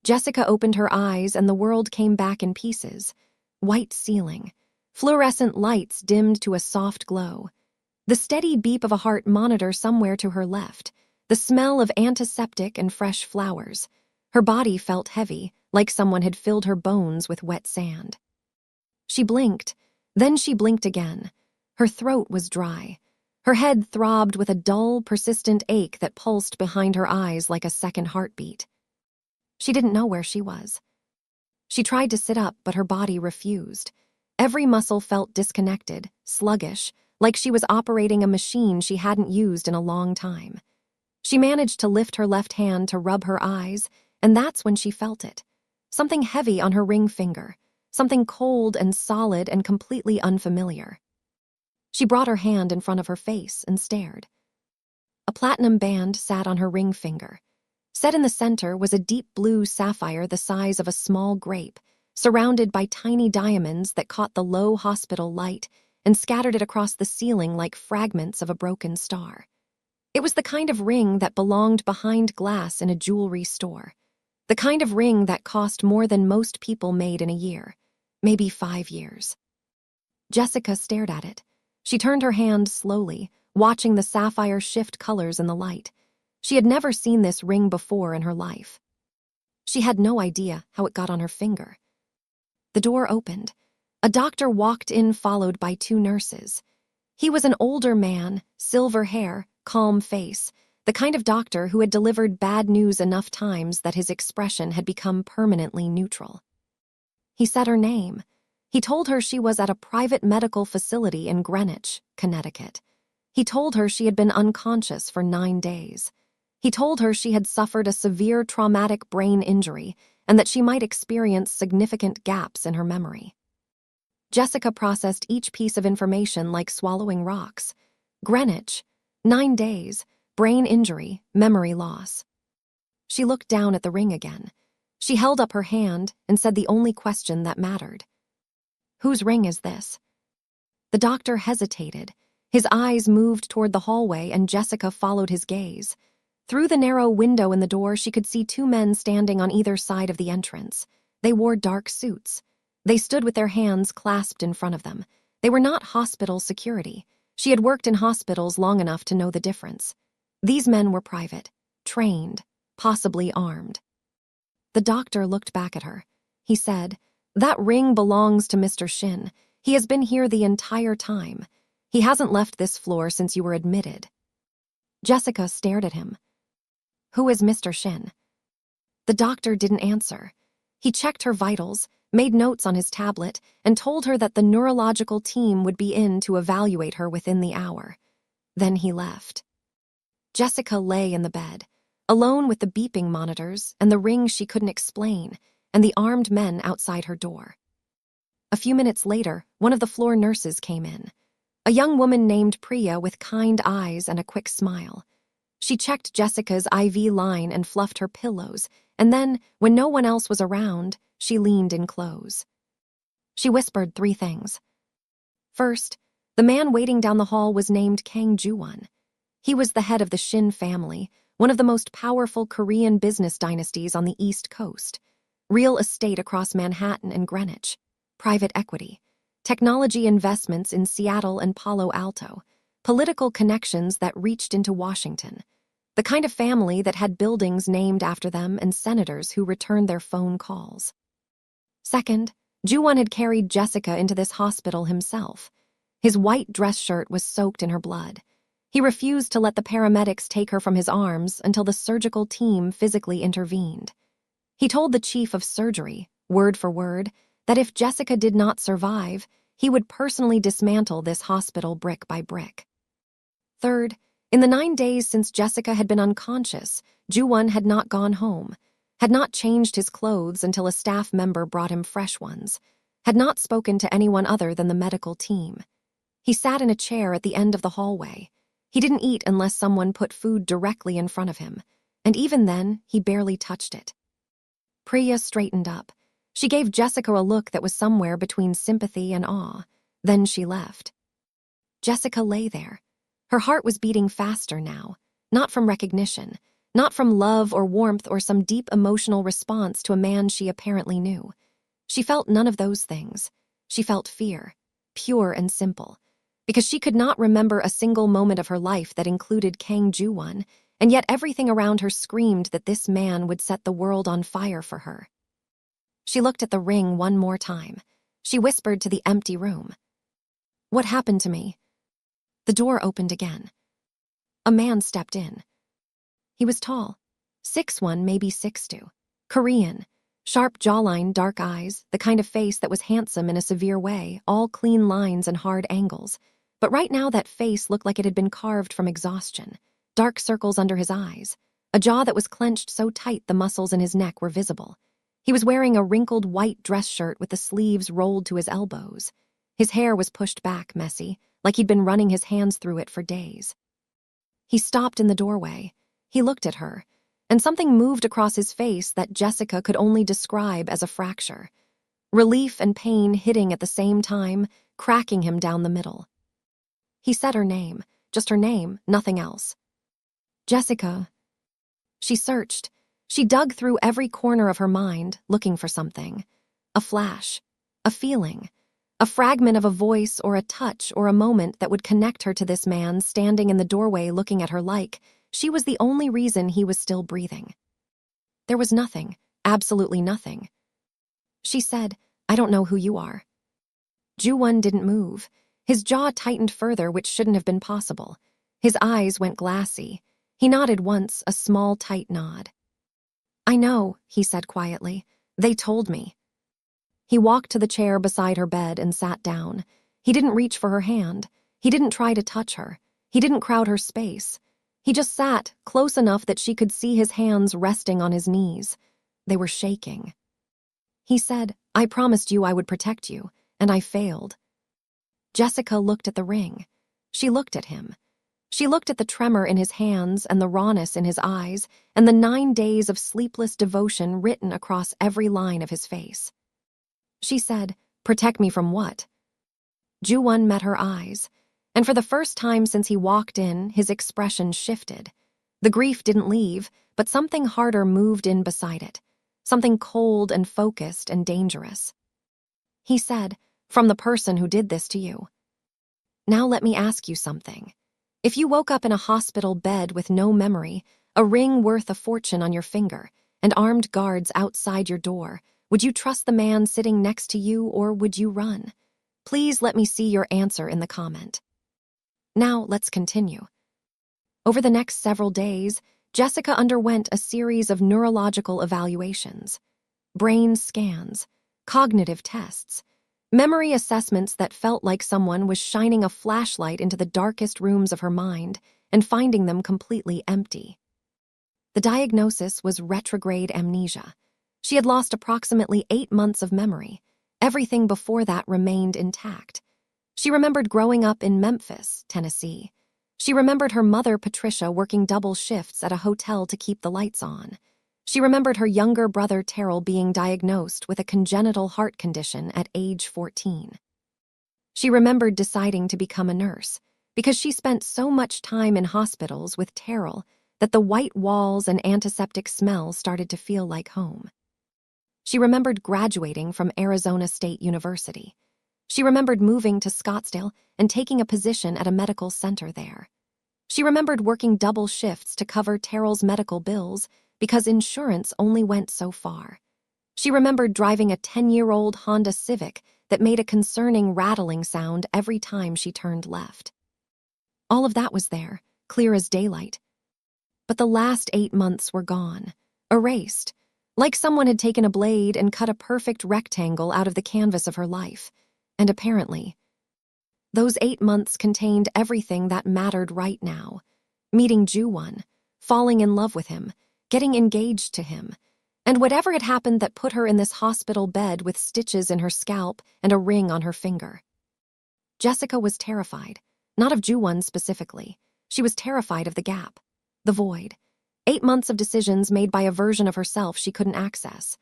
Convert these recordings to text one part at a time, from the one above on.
Jessica opened her eyes and the world came back in pieces. White ceiling. Fluorescent lights dimmed to a soft glow. The steady beep of a heart monitor somewhere to her left. The smell of antiseptic and fresh flowers. Her body felt heavy, like someone had filled her bones with wet sand. She blinked. Then she blinked again. Her throat was dry. Her head throbbed with a dull, persistent ache that pulsed behind her eyes like a second heartbeat. She didn't know where she was. She tried to sit up, but her body refused. Every muscle felt disconnected, sluggish, like she was operating a machine she hadn't used in a long time. She managed to lift her left hand to rub her eyes, and that's when she felt it. Something heavy on her ring finger. Something cold and solid and completely unfamiliar. She brought her hand in front of her face and stared. A platinum band sat on her ring finger. Set in the center was a deep blue sapphire the size of a small grape, surrounded by tiny diamonds that caught the low hospital light and scattered it across the ceiling like fragments of a broken star. It was the kind of ring that belonged behind glass in a jewelry store. The kind of ring that cost more than most people made in a year, maybe 5 years. Jessica stared at it. She turned her hand slowly, watching the sapphire shift colors in the light. She had never seen this ring before in her life. She had no idea how it got on her finger. The door opened. A doctor walked in, followed by 2 nurses. He was an older man, silver hair, calm face, the kind of doctor who had delivered bad news enough times that his expression had become permanently neutral. He said her name. He told her she was at a private medical facility in Greenwich, Connecticut. He told her she had been unconscious for 9 days. He told her she had suffered a severe traumatic brain injury and that she might experience significant gaps in her memory. Jessica processed each piece of information like swallowing rocks. Greenwich, 9 days, brain injury, memory loss. She looked down at the ring again. She held up her hand and said the only question that mattered. "Whose ring is this?" The doctor hesitated. His eyes moved toward the hallway and Jessica followed his gaze. Through the narrow window in the door, she could see 2 men standing on either side of the entrance. They wore dark suits. They stood with their hands clasped in front of them. They were not hospital security. She had worked in hospitals long enough to know the difference. These men were private, trained, possibly armed. The doctor looked back at her. He said, "That ring belongs to Mr. Shin. He has been here the entire time. He hasn't left this floor since you were admitted." Jessica stared at him. "Who is Mr. Shin?" The doctor didn't answer. He checked her vitals, made notes on his tablet, and told her that the neurological team would be in to evaluate her within the hour. Then he left. Jessica lay in the bed, alone with the beeping monitors and the ring she couldn't explain, and the armed men outside her door. A few minutes later, one of the floor nurses came in. A young woman named Priya with kind eyes and a quick smile. She checked Jessica's IV line and fluffed her pillows, and then, when no one else was around, she leaned in close. She whispered 3 things. First, the man waiting down the hall was named Kang Ju-won. He was the head of the Shin family, one of the most powerful Korean business dynasties on the East Coast. Real estate across Manhattan and Greenwich. Private equity. Technology investments in Seattle and Palo Alto. Political connections that reached into Washington. The kind of family that had buildings named after them and senators who returned their phone calls. Second, Ju-won had carried Jessica into this hospital himself. His white dress shirt was soaked in her blood. He refused to let the paramedics take her from his arms until the surgical team physically intervened. He told the chief of surgery, word for word, that if Jessica did not survive, he would personally dismantle this hospital brick by brick. Third, in the 9 days since Jessica had been unconscious, Ju-won had not gone home, had not changed his clothes until a staff member brought him fresh ones, had not spoken to anyone other than the medical team. He sat in a chair at the end of the hallway. He didn't eat unless someone put food directly in front of him, and even then, he barely touched it. Priya straightened up. She gave Jessica a look that was somewhere between sympathy and awe. Then she left. Jessica lay there. Her heart was beating faster now, not from recognition, Not from love or warmth or some deep emotional response to a man she apparently knew. She felt none of those things. She felt fear, pure and simple, because she could not remember a single moment of her life that included Kang Ju-won, and yet everything around her screamed that this man would set the world on fire for her. She looked at the ring one more time. She whispered to the empty room. "What happened to me?" The door opened again. A man stepped in. He was tall, 6'1", maybe 6'2", Korean, sharp jawline, dark eyes, the kind of face that was handsome in a severe way, all clean lines and hard angles. But right now that face looked like it had been carved from exhaustion. Dark circles under his eyes, a jaw that was clenched so tight the muscles in his neck were visible. He was wearing a wrinkled white dress shirt with the sleeves rolled to his elbows. His hair was pushed back, messy, like he'd been running his hands through it for days. He stopped in the doorway. He looked at her, and something moved across his face that Jessica could only describe as a fracture. Relief and pain hitting at the same time, cracking him down the middle. He said her name, just her name, nothing else. "Jessica." She searched. She dug through every corner of her mind, looking for something. A flash, a feeling, a fragment of a voice or a touch or a moment that would connect her to this man standing in the doorway looking at her like she was the only reason he was still breathing. There was nothing, absolutely nothing. She said, "I don't know who you are." Ju-won didn't move. His jaw tightened further, which shouldn't have been possible. His eyes went glassy. He nodded once, a small, tight nod. "I know," he said quietly. "They told me." He walked to the chair beside her bed and sat down. He didn't reach for her hand. He didn't try to touch her. He didn't crowd her space. He just sat, close enough that she could see his hands resting on his knees. They were shaking. He said, "I promised you I would protect you, and I failed." Jessica looked at the ring. She looked at him. She looked at the tremor in his hands and the rawness in his eyes and the 9 days of sleepless devotion written across every line of his face. She said, "Protect me from what?" Ju-won met her eyes, and for the first time since he walked in, his expression shifted. The grief didn't leave, but something harder moved in beside it, something cold and focused and dangerous. He said, "From the person who did this to you." "Now let me ask you something. If you woke up in a hospital bed with no memory, a ring worth a fortune on your finger, and armed guards outside your door, would you trust the man sitting next to you or would you run? Please let me see your answer in the comment. Now let's continue. Over the next several days, Jessica underwent a series of neurological evaluations, brain scans, cognitive tests, memory assessments that felt like someone was shining a flashlight into the darkest rooms of her mind and finding them completely empty. The diagnosis was retrograde amnesia. She had lost approximately 8 months of memory. Everything before that remained intact. She remembered growing up in Memphis, Tennessee. She remembered her mother, Patricia, working double shifts at a hotel to keep the lights on. She remembered her younger brother, Terrell, being diagnosed with a congenital heart condition at age 14. She remembered deciding to become a nurse because she spent so much time in hospitals with Terrell that the white walls and antiseptic smells started to feel like home. She remembered graduating from Arizona State University. She remembered moving to Scottsdale and taking a position at a medical center there. She remembered working double shifts to cover Terrell's medical bills because insurance only went so far. She remembered driving a 10-year-old Honda Civic that made a concerning rattling sound every time she turned left. All of that was there, clear as daylight. But the last 8 months were gone, erased, like someone had taken a blade and cut a perfect rectangle out of the canvas of her life. And apparently, those 8 months contained everything that mattered right now. Meeting Ju-won, falling in love with him, getting engaged to him, and whatever had happened that put her in this hospital bed with stitches in her scalp and a ring on her finger. Jessica was terrified, not of Ju-won specifically. She was terrified of the gap, the void. 8 months of decisions made by a version of herself she couldn't access.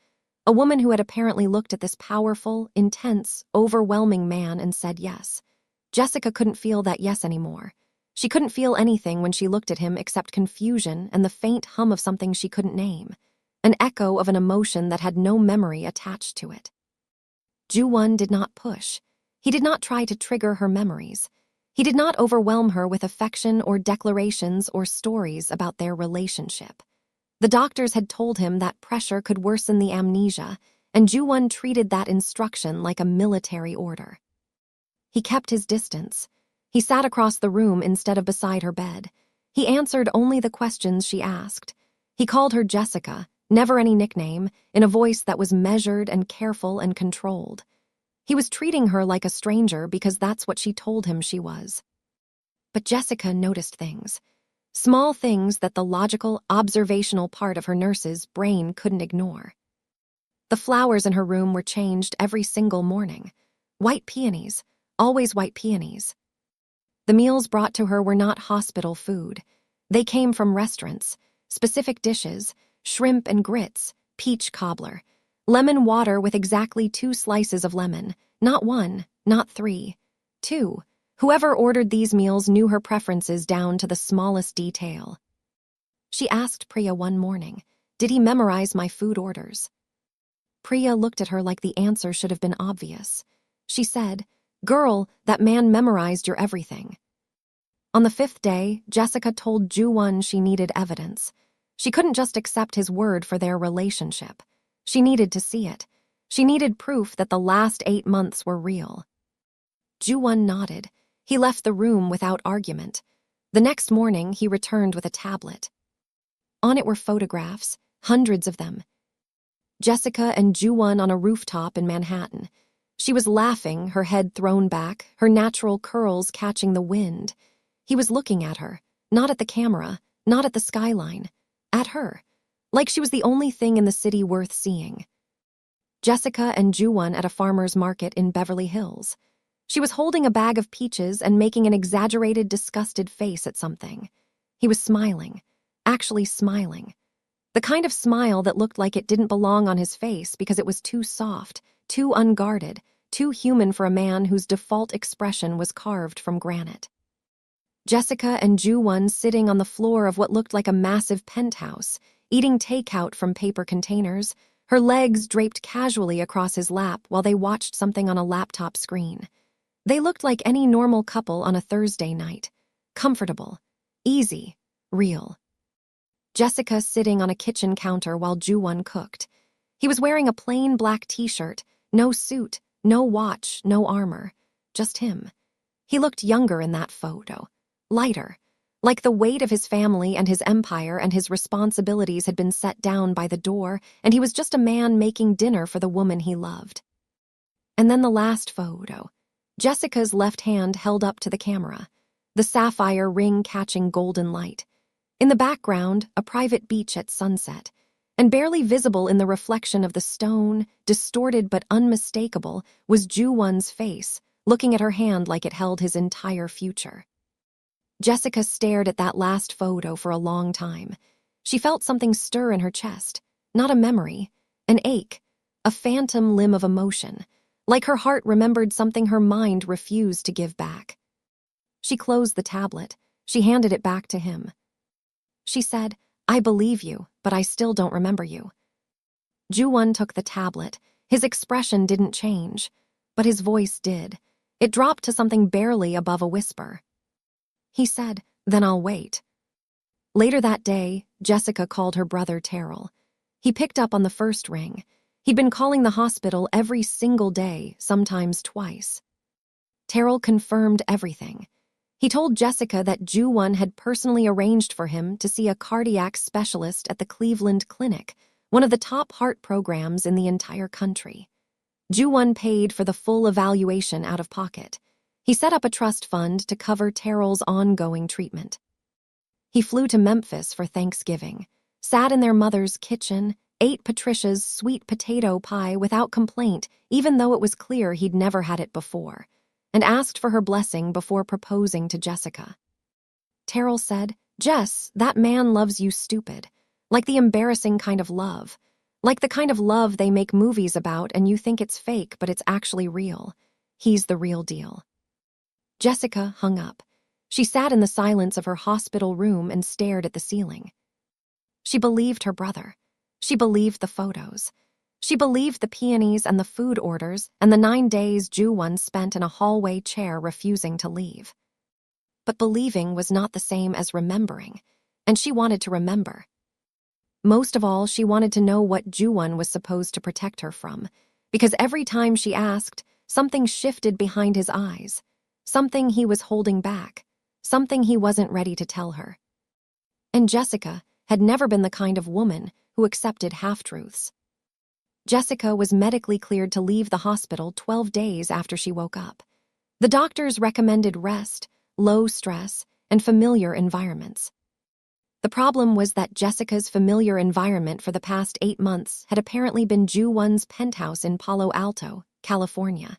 A woman who had apparently looked at this powerful, intense, overwhelming man and said yes. Jessica couldn't feel that yes anymore. She couldn't feel anything when she looked at him except confusion and the faint hum of something she couldn't name, an echo of an emotion that had no memory attached to it. Ju-won did not push. He did not try to trigger her memories. He did not overwhelm her with affection or declarations or stories about their relationship. The doctors had told him that pressure could worsen the amnesia, and Ju-won treated that instruction like a military order. He kept his distance. He sat across the room instead of beside her bed. He answered only the questions she asked. He called her Jessica, never any nickname, in a voice that was measured and careful and controlled. He was treating her like a stranger because that's what she told him she was. But Jessica noticed things. Small things that the logical, observational part of her nurse's brain couldn't ignore. The flowers in her room were changed every single morning. White peonies, always white peonies. The meals brought to her were not hospital food. They came from restaurants, specific dishes, shrimp and grits, peach cobbler, lemon water with exactly 2 slices of lemon, not 1, not 3, 2. Whoever ordered these meals knew her preferences down to the smallest detail. She asked Priya one morning, "Did he memorize my food orders?" Priya looked at her like the answer should have been obvious. She said, "Girl, that man memorized your everything." On the 5th day, Jessica told Ju-won she needed evidence. She couldn't just accept his word for their relationship. She needed to see it. She needed proof that the last 8 months were real. Ju-won nodded. He left the room without argument. The next morning, he returned with a tablet. On it were photographs, hundreds of them. Jessica and Ju-won on a rooftop in Manhattan. She was laughing, her head thrown back, her natural curls catching the wind. He was looking at her, not at the camera, not at the skyline, at her, like she was the only thing in the city worth seeing. Jessica and Ju-won at a farmer's market in Beverly Hills. She was holding a bag of peaches and making an exaggerated, disgusted face at something. He was smiling, actually smiling. The kind of smile that looked like it didn't belong on his face because it was too soft, too unguarded, too human for a man whose default expression was carved from granite. Jessica and Ju-won sitting on the floor of what looked like a massive penthouse, eating takeout from paper containers, her legs draped casually across his lap while they watched something on a laptop screen. They looked like any normal couple on a Thursday night. Comfortable, easy, real. Jessica sitting on a kitchen counter while Ju-won cooked. He was wearing a plain black t-shirt, no suit, no watch, no armor. Just him. He looked younger in that photo. Lighter. Like the weight of his family and his empire and his responsibilities had been set down by the door, and he was just a man making dinner for the woman he loved. And then the last photo. Jessica's left hand held up to the camera, the sapphire ring catching golden light. In the background, a private beach at sunset, and barely visible in the reflection of the stone, distorted but unmistakable, was Ju-won's face, looking at her hand like it held his entire future. Jessica stared at that last photo for a long time. She felt something stir in her chest, not a memory, an ache, a phantom limb of emotion, like her heart remembered something her mind refused to give back. She closed the tablet. She handed it back to him. She said, "I believe you, but I still don't remember you." Ju-won took the tablet. His expression didn't change, but his voice did. It dropped to something barely above a whisper. He said, "Then I'll wait." Later that day, Jessica called her brother Terrell. He picked up on the first ring. He'd been calling the hospital every single day, sometimes twice. Terrell confirmed everything. He told Jessica that Ju-won had personally arranged for him to see a cardiac specialist at the Cleveland Clinic, one of the top heart programs in the entire country. Ju-won paid for the full evaluation out of pocket. He set up a trust fund to cover Terrell's ongoing treatment. He flew to Memphis for Thanksgiving, sat in their mother's kitchen, ate Patricia's sweet potato pie without complaint, even though it was clear he'd never had it before, and asked for her blessing before proposing to Jessica. Terrell said, "Jess, that man loves you stupid, like the embarrassing kind of love, like the kind of love they make movies about and you think it's fake but it's actually real. He's the real deal." Jessica hung up. She sat in the silence of her hospital room and stared at the ceiling. She believed her brother. She believed the photos. She believed the peonies and the food orders and the 9 days Ju-won spent in a hallway chair refusing to leave. But believing was not the same as remembering, and she wanted to remember. Most of all, she wanted to know what Ju-won was supposed to protect her from, because every time she asked, something shifted behind his eyes, something he was holding back, something he wasn't ready to tell her. And Jessica had never been the kind of woman who accepted half-truths. Jessica was medically cleared to leave the hospital 12 days after she woke up. The doctors recommended rest, low stress, and familiar environments. The problem was that Jessica's familiar environment for the past 8 months had apparently been Ju-won's penthouse in Palo Alto, California,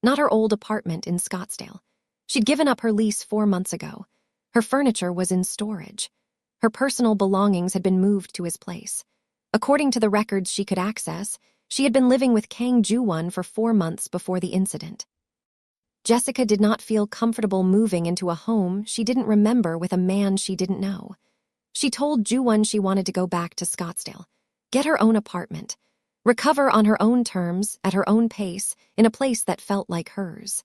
not her old apartment in Scottsdale. She'd given up her lease 4 months ago. Her furniture was in storage. Her personal belongings had been moved to his place. According to the records she could access, she had been living with Kang Ju-won for 4 months before the incident. Jessica did not feel comfortable moving into a home she didn't remember with a man she didn't know. She told Ju-won she wanted to go back to Scottsdale, get her own apartment, recover on her own terms, at her own pace, in a place that felt like hers.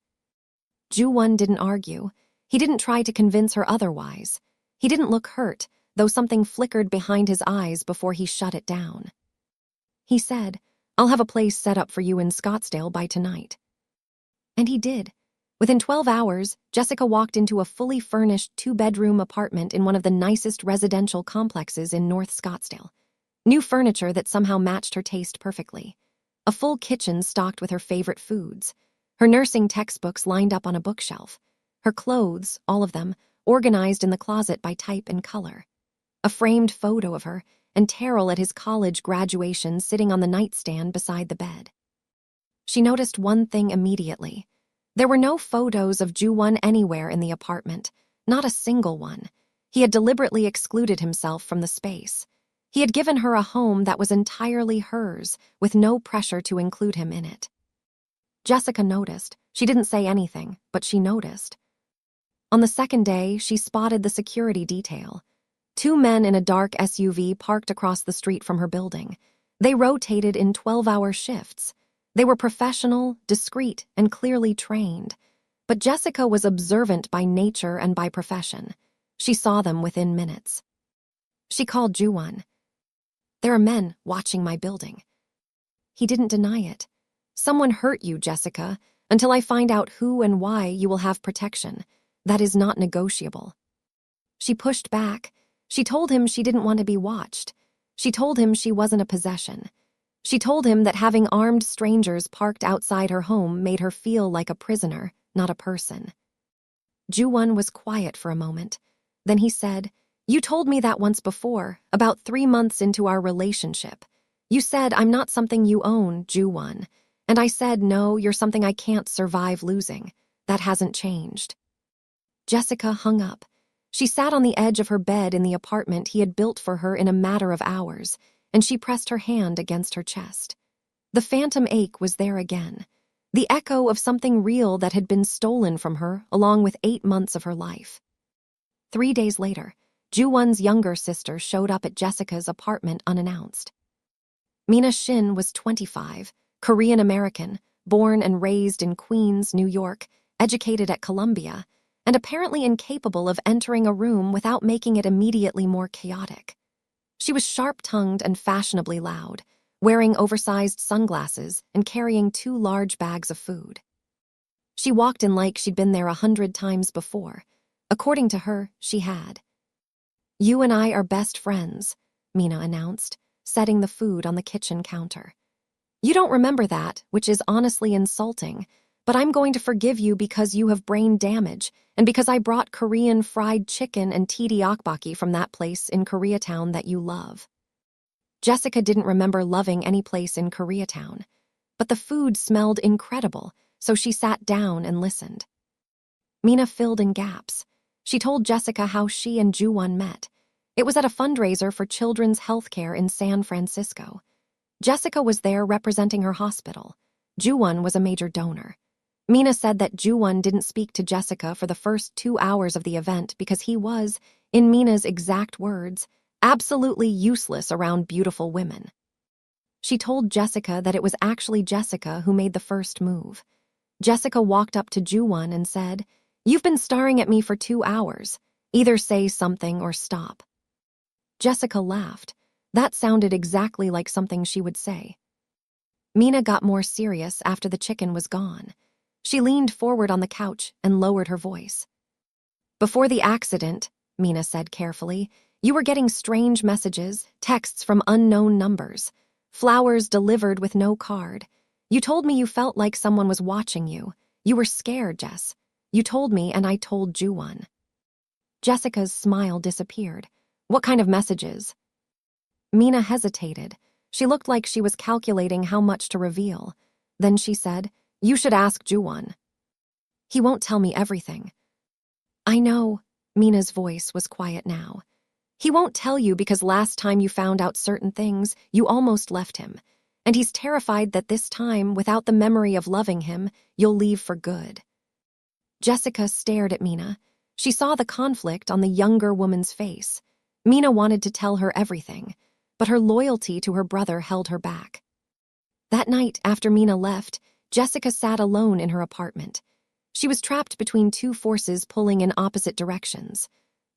Ju-won didn't argue. He didn't try to convince her otherwise. He didn't look hurt, though something flickered behind his eyes before he shut it down. He said, "I'll have a place set up for you in Scottsdale by tonight." And he did. Within 12 hours, Jessica walked into a fully furnished 2-bedroom apartment in one of the nicest residential complexes in North Scottsdale. New furniture that somehow matched her taste perfectly. A full kitchen stocked with her favorite foods. Her nursing textbooks lined up on a bookshelf. Her clothes, all of them, organized in the closet by type and color. A framed photo of her and Terrell at his college graduation sitting on the nightstand beside the bed. She noticed one thing immediately. There were no photos of Ju-won anywhere in the apartment, not a single one. He had deliberately excluded himself from the space. He had given her a home that was entirely hers, with no pressure to include him in it. Jessica noticed. She didn't say anything, but she noticed. On the second day, she spotted the security detail. 2 men in a dark SUV parked across the street from her building. They rotated in 12-hour shifts. They were professional, discreet, and clearly trained. But Jessica was observant by nature and by profession. She saw them within minutes. She called Ju-won. "There are men watching my building." He didn't deny it. "Someone hurt you, Jessica. Until I find out who and why, you will have protection. That is not negotiable." She pushed back. She told him she didn't want to be watched. She told him she wasn't a possession. She told him that having armed strangers parked outside her home made her feel like a prisoner, not a person. Ju-won was quiet for a moment. Then he said, "You told me that once before, about 3 months into our relationship. You said I'm not something you own, Ju-won. And I said, no, you're something I can't survive losing. That hasn't changed." Jessica hung up. She sat on the edge of her bed in the apartment he had built for her in a matter of hours, and she pressed her hand against her chest. The phantom ache was there again, the echo of something real that had been stolen from her along with 8 months of her life. 3 days later, Ju-won's younger sister showed up at Jessica's apartment unannounced. Mina Shin was 25, Korean-American, born and raised in Queens, New York, educated at Columbia, and apparently incapable of entering a room without making it immediately more chaotic. She was sharp-tongued and fashionably loud, wearing oversized sunglasses and carrying 2 large bags of food. She walked in like she'd been there 100 times before. According to her, she had. "You and I are best friends," Mina announced, setting the food on the kitchen counter. "You don't remember that, which is honestly insulting, but I'm going to forgive you because you have brain damage and because I brought Korean fried chicken and tteokbokki from that place in Koreatown that you love." Jessica didn't remember loving any place in Koreatown, but the food smelled incredible, so she sat down and listened. Mina filled in gaps. She told Jessica how she and Ju-won met. It was at a fundraiser for children's health care in San Francisco. Jessica was there representing her hospital. Ju-won was a major donor. Mina said that Ju-won didn't speak to Jessica for the first 2 hours of the event because he was, in Mina's exact words, absolutely useless around beautiful women. She told Jessica that it was actually Jessica who made the first move. Jessica walked up to Ju-won and said, "You've been staring at me for 2 hours. Either say something or stop." Jessica laughed. That sounded exactly like something she would say. Mina got more serious after the chicken was gone. She leaned forward on the couch and lowered her voice. "Before the accident," Mina said carefully, "you were getting strange messages, texts from unknown numbers, flowers delivered with no card. You told me you felt like someone was watching you. You were scared, Jess. You told me and I told Ju-won." Jessica's smile disappeared. "What kind of messages?" Mina hesitated. She looked like she was calculating how much to reveal. Then she said, "You should ask Ju-won. He won't tell me everything." "I know." Mina's voice was quiet now. "He won't tell you because last time you found out certain things, you almost left him. And he's terrified that this time, without the memory of loving him, you'll leave for good." Jessica stared at Mina. She saw the conflict on the younger woman's face. Mina wanted to tell her everything, but her loyalty to her brother held her back. That night, after Mina left, Jessica sat alone in her apartment. She was trapped between two forces pulling in opposite directions.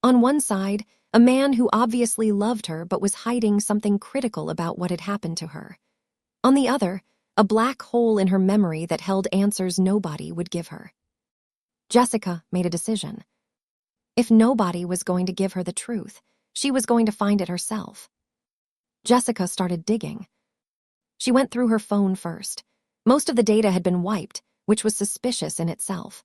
On one side, a man who obviously loved her but was hiding something critical about what had happened to her. On the other, a black hole in her memory that held answers nobody would give her. Jessica made a decision. If nobody was going to give her the truth, she was going to find it herself. Jessica started digging. She went through her phone first. Most of the data had been wiped, which was suspicious in itself.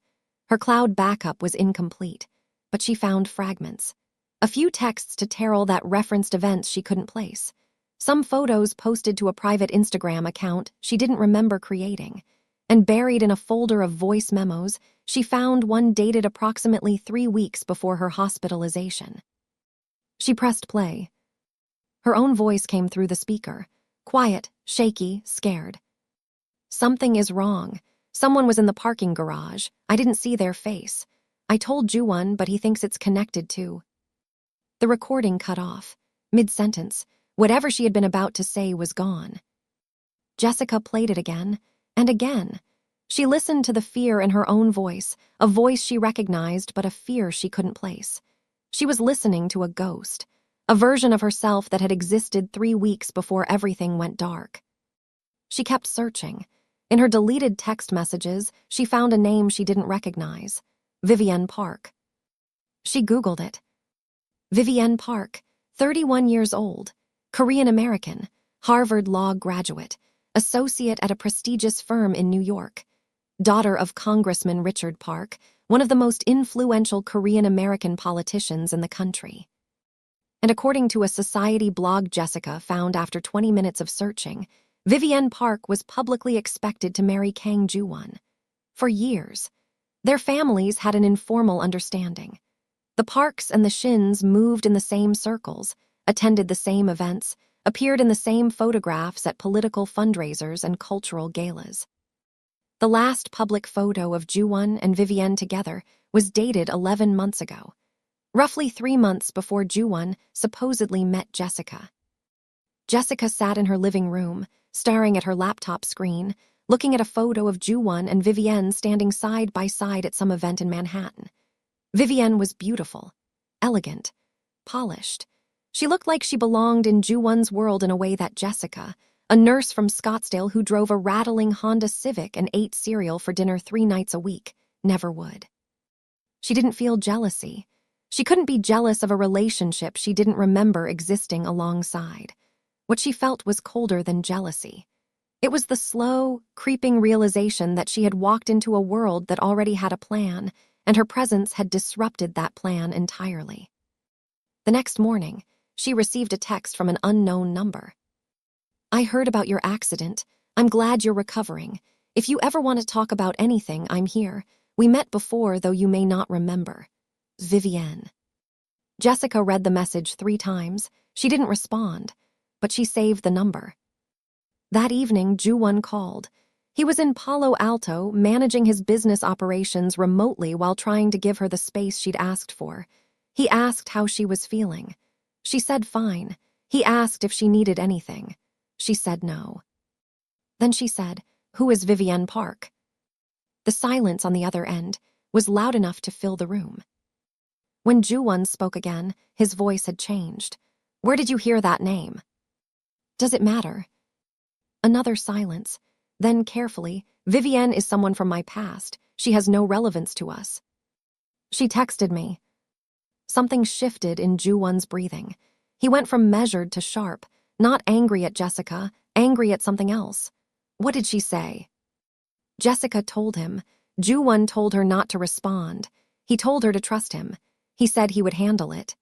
Her cloud backup was incomplete, but she found fragments. A few texts to Terrell that referenced events she couldn't place. Some photos posted to a private Instagram account she didn't remember creating. And buried in a folder of voice memos, she found one dated approximately 3 weeks before her hospitalization. She pressed play. Her own voice came through the speaker, quiet, shaky, scared. "Something is wrong. Someone was in the parking garage. I didn't see their face. I told Ju-won, but he thinks it's connected to." The recording cut off. Mid-sentence, whatever she had been about to say was gone. Jessica played it again, and again. She listened to the fear in her own voice, a voice she recognized but a fear she couldn't place. She was listening to a ghost, a version of herself that had existed 3 weeks before everything went dark. She kept searching. In her deleted text messages, she found a name she didn't recognize, Vivienne Park. She Googled it. Vivienne Park, 31 years old, Korean American, Harvard Law graduate, associate at a prestigious firm in New York, daughter of Congressman Richard Park, one of the most influential Korean American politicians in the country. And according to a society blog Jessica found after 20 minutes of searching, Vivienne Park was publicly expected to marry Kang Ju-won. For years, their families had an informal understanding. The Parks and the Shins moved in the same circles, attended the same events, appeared in the same photographs at political fundraisers and cultural galas. The last public photo of Ju-won and Vivienne together was dated 11 months ago, roughly 3 months before Ju-won supposedly met Jessica. Jessica sat in her living room, staring at her laptop screen, looking at a photo of Ju-won and Vivienne standing side by side at some event in Manhattan. Vivienne was beautiful, elegant, polished. She looked like she belonged in Ju-won's world in a way that Jessica, a nurse from Scottsdale who drove a rattling Honda Civic and ate cereal for dinner 3 nights a week, never would. She didn't feel jealousy. She couldn't be jealous of a relationship she didn't remember existing alongside. What she felt was colder than jealousy. It was the slow, creeping realization that she had walked into a world that already had a plan, and her presence had disrupted that plan entirely. The next morning, she received a text from an unknown number. "I heard about your accident. I'm glad you're recovering. If you ever want to talk about anything, I'm here. We met before, though you may not remember. Vivienne." Jessica read the message 3 times. She didn't respond, but she saved the number. That evening, Ju-won called. He was in Palo Alto, managing his business operations remotely while trying to give her the space she'd asked for. He asked how she was feeling. She said fine. He asked if she needed anything. She said no. Then she said, "Who is Vivienne Park?" The silence on the other end was loud enough to fill the room. When Ju-won spoke again, his voice had changed. "Where did you hear that name?" "Does it matter?" Another silence. Then carefully, "Vivienne is someone from my past. She has no relevance to us." "She texted me." Something shifted in Ju-won's breathing. He went from measured to sharp, not angry at Jessica, angry at something else. "What did she say?" Jessica told him. Ju-won told her not to respond. He told her to trust him. He said he would handle it.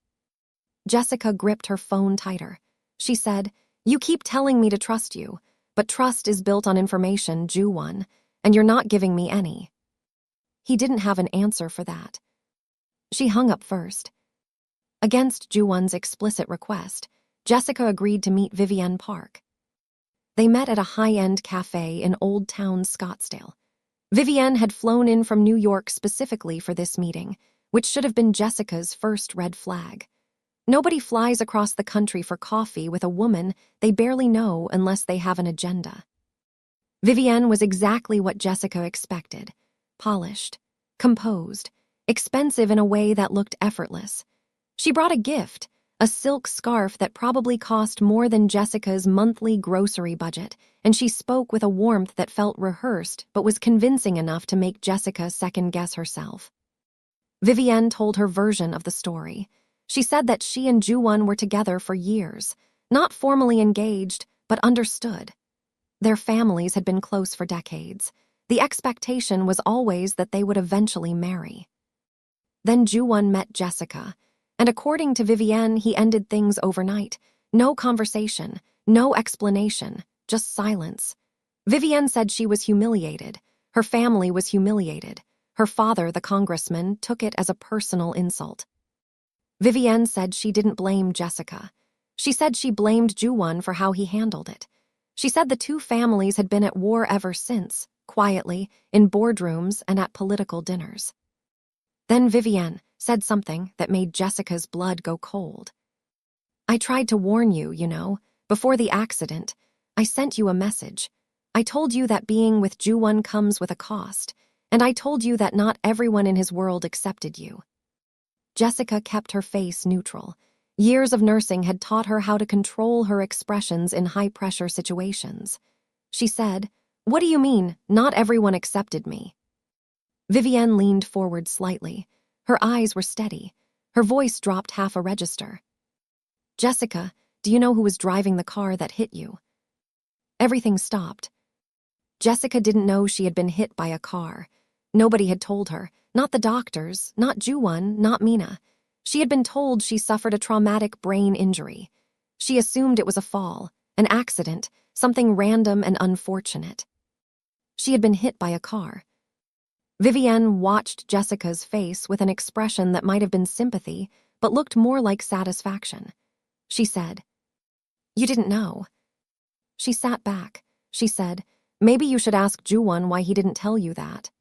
Jessica gripped her phone tighter. She said, "You keep telling me to trust you, but trust is built on information, Ju-won, and you're not giving me any." He didn't have an answer for that. She hung up first. Against Ju-won's explicit request, Jessica agreed to meet Vivienne Park. They met at a high-end cafe in Old Town Scottsdale. Vivienne had flown in from New York specifically for this meeting, which should have been Jessica's first red flag. Nobody flies across the country for coffee with a woman they barely know unless they have an agenda. Vivienne was exactly what Jessica expected. Polished, composed, expensive in a way that looked effortless. She brought a gift, a silk scarf that probably cost more than Jessica's monthly grocery budget, and she spoke with a warmth that felt rehearsed but was convincing enough to make Jessica second-guess herself. Vivienne told her version of the story. She said that she and Ju-won were together for years, not formally engaged, but understood. Their families had been close for decades. The expectation was always that they would eventually marry. Then Ju-won met Jessica, and according to Vivienne, he ended things overnight. No conversation, no explanation, just silence. Vivienne said she was humiliated. Her family was humiliated. Her father, the congressman, took it as a personal insult. Vivienne said she didn't blame Jessica. She said she blamed Ju-won for how he handled it. She said the two families had been at war ever since, quietly, in boardrooms and at political dinners. Then Vivienne said something that made Jessica's blood go cold. "I tried to warn you, before the accident. I sent you a message. I told you that being with Ju-won comes with a cost, and I told you that not everyone in his world accepted you." Jessica kept her face neutral. Years of nursing had taught her how to control her expressions in high-pressure situations. She said, "What do you mean, not everyone accepted me?" Vivienne leaned forward slightly. Her eyes were steady. Her voice dropped half a register. "Jessica, do you know who was driving the car that hit you?" Everything stopped. Jessica didn't know she had been hit by a car. Nobody had told her, not the doctors, not Ju-won, not Mina. She had been told she suffered a traumatic brain injury. She assumed it was a fall, an accident, something random and unfortunate. She had been hit by a car. Vivienne watched Jessica's face with an expression that might have been sympathy, but looked more like satisfaction. She said, "You didn't know." She sat back. She said, "Maybe you should ask Ju-won why he didn't tell you that."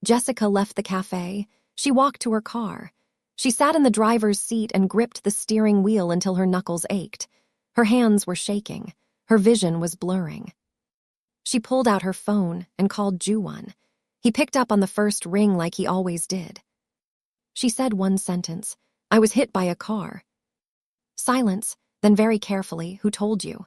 Jessica left the cafe. She walked to her car. She sat in the driver's seat and gripped the steering wheel until her knuckles ached. Her hands were shaking. Her vision was blurring. She pulled out her phone and called Ju-won. He picked up on the first ring like he always did. She said one sentence, "I was hit by a car." Silence, then very carefully, "Who told you?"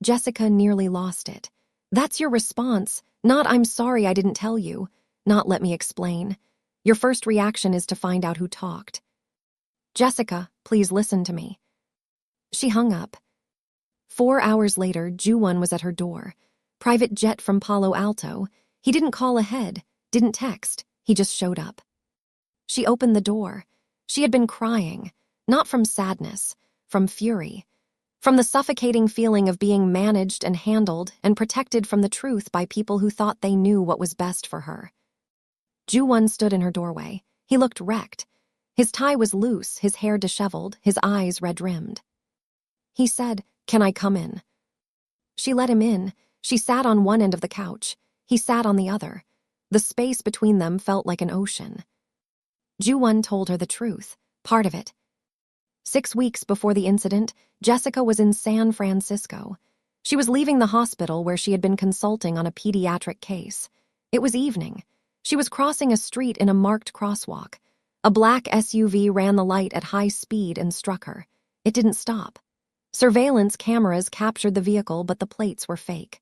Jessica nearly lost it. "That's your response, not 'I'm sorry I didn't tell you,' not 'let me explain.' Your first reaction is to find out who talked." "Jessica, please listen to me." She hung up. 4 hours later, Ju-won was at her door. Private jet from Palo Alto. He didn't call ahead, didn't text, he just showed up. She opened the door. She had been crying, not from sadness, from fury. From the suffocating feeling of being managed and handled and protected from the truth by people who thought they knew what was best for her. Ju-won stood in her doorway. He looked wrecked. His tie was loose, his hair disheveled, his eyes red-rimmed. He said, "Can I come in?" She let him in. She sat on one end of the couch. He sat on the other. The space between them felt like an ocean. Ju-won told her the truth, part of it. 6 weeks before the incident, Jessica was in San Francisco. She was leaving the hospital where she had been consulting on a pediatric case. It was evening. She was crossing a street in a marked crosswalk. A black SUV ran the light at high speed and struck her. It didn't stop. Surveillance cameras captured the vehicle, but the plates were fake.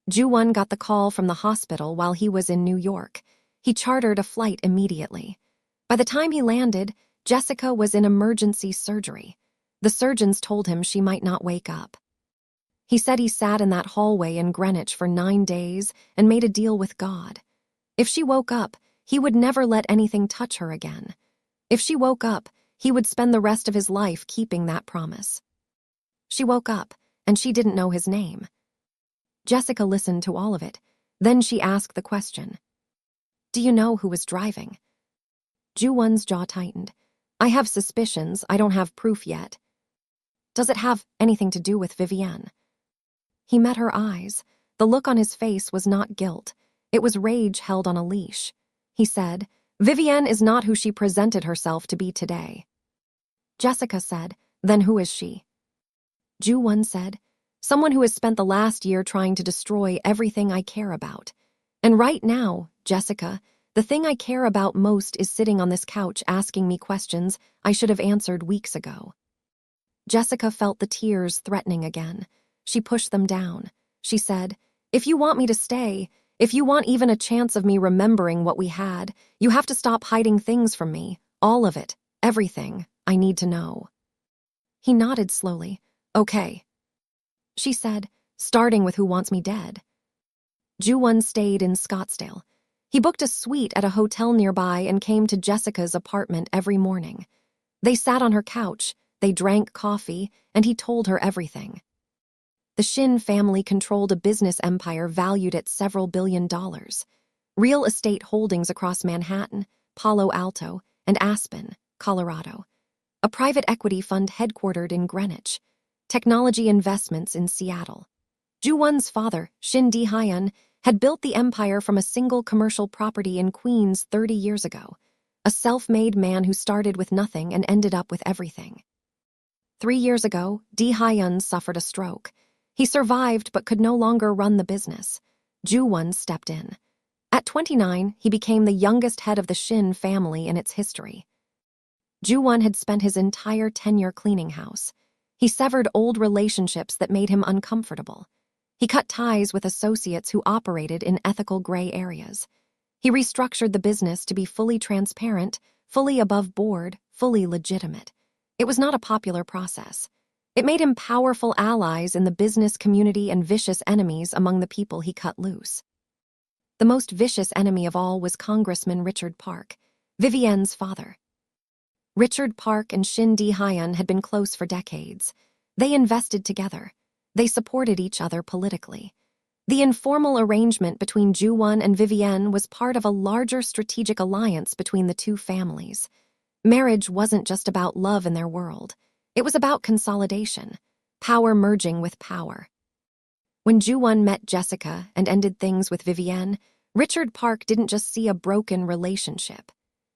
Ju-won got the call from the hospital while he was in New York. He chartered a flight immediately. By the time he landed, Jessica was in emergency surgery. The surgeons told him she might not wake up. He said he sat in that hallway in Greenwich for 9 days and made a deal with God. If she woke up, he would never let anything touch her again. If she woke up, he would spend the rest of his life keeping that promise. She woke up, and she didn't know his name. Jessica listened to all of it. Then she asked the question, "Do you know who was driving?" Ju-won's jaw tightened. "I have suspicions, I don't have proof yet." "Does it have anything to do with Vivienne?" He met her eyes. The look on his face was not guilt. It was rage held on a leash. He said, "Vivienne is not who she presented herself to be today." Jessica said, "Then who is she?" Ju-won said, "Someone who has spent the last year trying to destroy everything I care about. And right now, Jessica, the thing I care about most is sitting on this couch asking me questions I should have answered weeks ago." Jessica felt the tears threatening again. She pushed them down. She said, "If you want me to stay, if you want even a chance of me remembering what we had, you have to stop hiding things from me, all of it, everything. I need to know." He nodded slowly. "Okay." She said, "Starting with who wants me dead." Ju-won stayed in Scottsdale. He booked a suite at a hotel nearby and came to Jessica's apartment every morning. They sat on her couch, they drank coffee, and he told her everything. The Shin family controlled a business empire valued at several $billion. Real estate holdings across Manhattan, Palo Alto, and Aspen, Colorado. A private equity fund headquartered in Greenwich. Technology investments in Seattle. Ju-won's father, Shin Di-hyun, had built the empire from a single commercial property in Queens 30 years ago. A self-made man who started with nothing and ended up with everything. 3 years ago, Di-hyun suffered a stroke. He survived but could no longer run the business. Ju-won stepped in. At 29, he became the youngest head of the Shin family in its history. Ju-won had spent his entire tenure cleaning house. He severed old relationships that made him uncomfortable. He cut ties with associates who operated in ethical gray areas. He restructured the business to be fully transparent, fully above board, fully legitimate. It was not a popular process. It made him powerful allies in the business community and vicious enemies among the people he cut loose. The most vicious enemy of all was Congressman Richard Park, Vivienne's father. Richard Park and Shin Di-hyun had been close for decades. They invested together. They supported each other politically. The informal arrangement between Ju-won and Vivienne was part of a larger strategic alliance between the two families. Marriage wasn't just about love in their world. It was about consolidation, power merging with power. When Ju-won met Jessica and ended things with Vivienne, Richard Park didn't just see a broken relationship.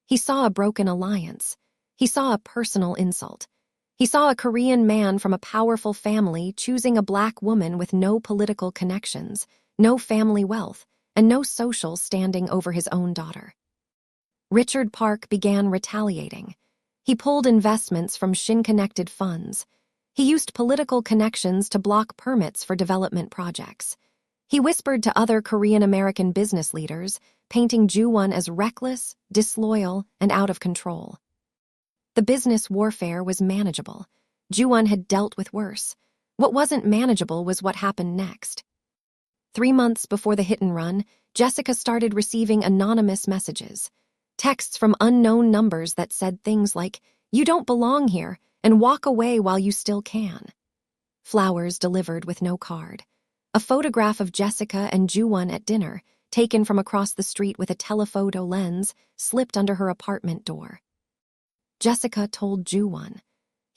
He saw a broken alliance. He saw a personal insult. He saw a Korean man from a powerful family choosing a black woman with no political connections, no family wealth, and no social standing over his own daughter. Richard Park began retaliating. He pulled investments from Shin-connected funds. He used political connections to block permits for development projects. He whispered to other Korean-American business leaders, painting Ju-won as reckless, disloyal, and out of control. The business warfare was manageable. Ju-won had dealt with worse. What wasn't manageable was what happened next. 3 months before the hit and run, Jessica started receiving anonymous messages. Texts from unknown numbers that said things like, "You don't belong here, and walk away while you still can." Flowers delivered with no card. A photograph of Jessica and Ju-won at dinner, taken from across the street with a telephoto lens, slipped under her apartment door. Jessica told Ju-won.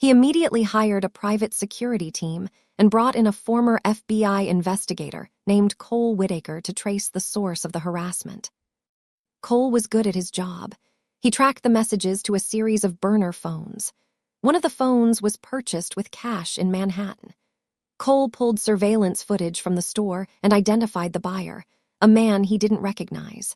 He immediately hired a private security team and brought in a former FBI investigator named Cole Whitaker to trace the source of the harassment. Cole was good at his job. He tracked the messages to a series of burner phones. One of the phones was purchased with cash in Manhattan. Cole pulled surveillance footage from the store and identified the buyer, a man he didn't recognize.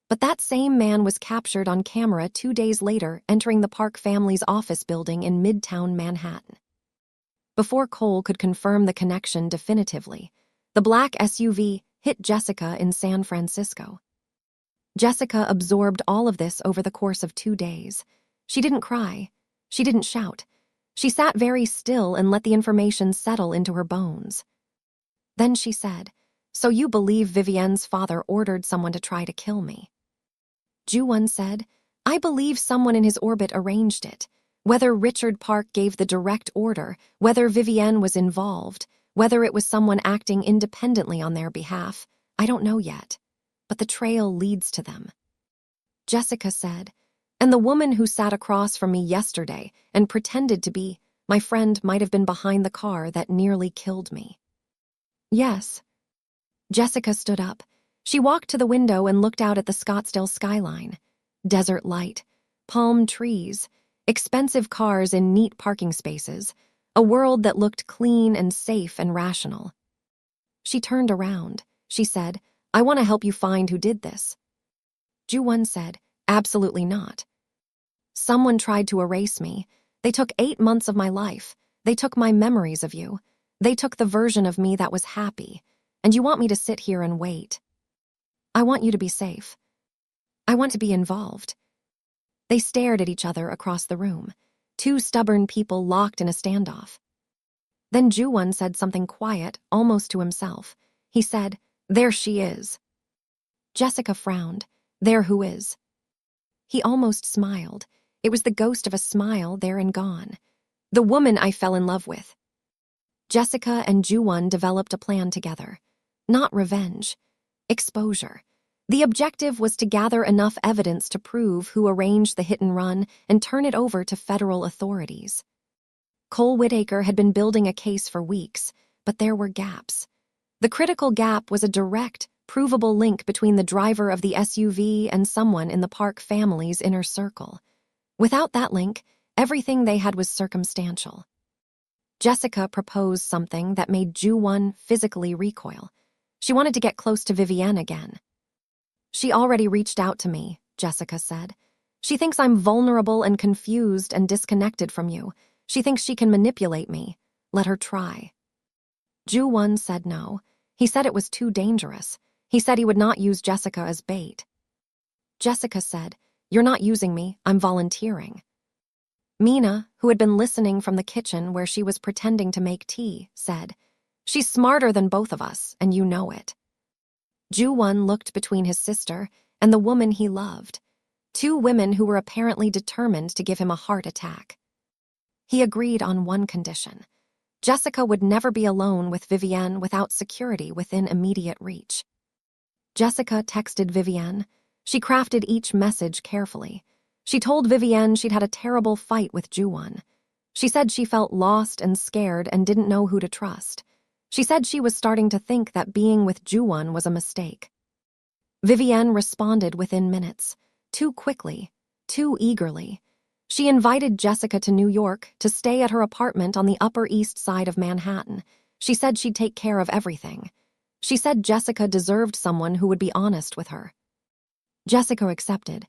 But that same man was captured on camera 2 days later entering the Park family's office building in Midtown Manhattan. Before Cole could confirm the connection definitively, the black SUV hit Jessica in San Francisco. Jessica absorbed all of this over the course of 2 days. She didn't cry. She didn't shout. She sat very still and let the information settle into her bones. Then she said, "So you believe Vivienne's father ordered someone to try to kill me?" Ju-won said, "I believe someone in his orbit arranged it. Whether Richard Park gave the direct order, whether Vivienne was involved, whether it was someone acting independently on their behalf, I don't know yet. But the trail leads to them." Jessica said, "And the woman who sat across from me yesterday and pretended to be my friend might have been behind the car that nearly killed me." "Yes." Jessica stood up. She walked to the window and looked out at the Scottsdale skyline. Desert light, palm trees, expensive cars in neat parking spaces, a world that looked clean and safe and rational. She turned around. She said, "I want to help you find who did this." Ju-won said, "Absolutely not. Someone tried to erase me. They took 8 months of my life. They took my memories of you. They took the version of me that was happy. And you want me to sit here and wait. I want you to be safe. I want to be involved." They stared at each other across the room, 2 stubborn people locked in a standoff. Then Ju-won said something quiet, almost to himself. He said, "There she is." Jessica frowned. "There who is?" He almost smiled. It was the ghost of a smile there and gone. "The woman I fell in love with." Jessica and Ju-won developed a plan together. Not revenge. Exposure. The objective was to gather enough evidence to prove who arranged the hit and run and turn it over to federal authorities. Cole Whitaker had been building a case for weeks, but there were gaps. The critical gap was a direct, provable link between the driver of the SUV and someone in the Park family's inner circle. Without that link, everything they had was circumstantial. Jessica proposed something that made Ju-won physically recoil. She wanted to get close to Vivienne again. "She already reached out to me," Jessica said. "She thinks I'm vulnerable and confused and disconnected from you. She thinks she can manipulate me. Let her try." Ju-won said no. He said it was too dangerous. He said he would not use Jessica as bait. Jessica said, "You're not using me, I'm volunteering." Mina, who had been listening from the kitchen where she was pretending to make tea, said, "She's smarter than both of us, and you know it." Ju-won looked between his sister and the woman he loved, 2 women who were apparently determined to give him a heart attack. He agreed on one condition. Jessica would never be alone with Vivienne without security within immediate reach. Jessica texted Vivienne. She crafted each message carefully. She told Vivienne she'd had a terrible fight with Ju-won. She said she felt lost and scared and didn't know who to trust. She said she was starting to think that being with Ju-won was a mistake. Vivienne responded within minutes, too quickly, too eagerly. She invited Jessica to New York to stay at her apartment on the Upper East Side of Manhattan. She said she'd take care of everything. She said Jessica deserved someone who would be honest with her. Jessica accepted.